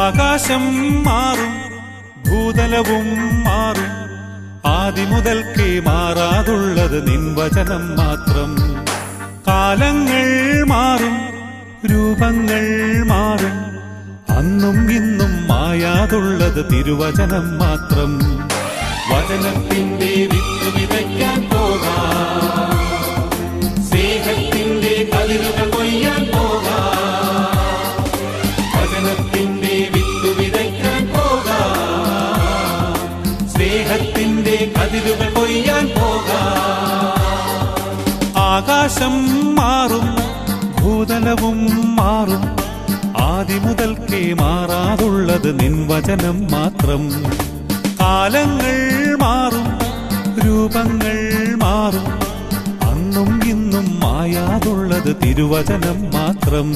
ആകാശം മാറും, ഭൂതലവും മാറും, ആദിമുതൽക്കേ മാറാതുള്ളത് നിൻ വചനം മാത്രം. കാലങ്ങൾ മാറും, രൂപങ്ങൾ മാറും, അന്നും ഇന്നും മായാതുള്ളത് തിരുവചനം മാത്രം. വചനത്തിന്റെ വിത്ത് വിതയ്ക്കാൻ പോകാം, സ്നേഹത്തിന്റെ കതിരുകൾ കൊയ്യാൻ പോകാം. വചനത്തിന്റെ വിത്ത് വിതയ്ക്കാൻ പോകാം, സ്നേഹത്തിന്റെ കതിരുകൾ കൊയ്യാൻ പോകാം. ആകാശം മാറും, ഭൂതലവും മാറും, ആദിമുതൽക്കേ മാറാതുള്ളത് നിൻ വചനം മാത്രം. കാലങ്ങൾ മാറും, രൂപങ്ങൾ മാറും, അന്നും ഇന്നും മായാതുള്ളത് തിരുവചനം മാത്രം.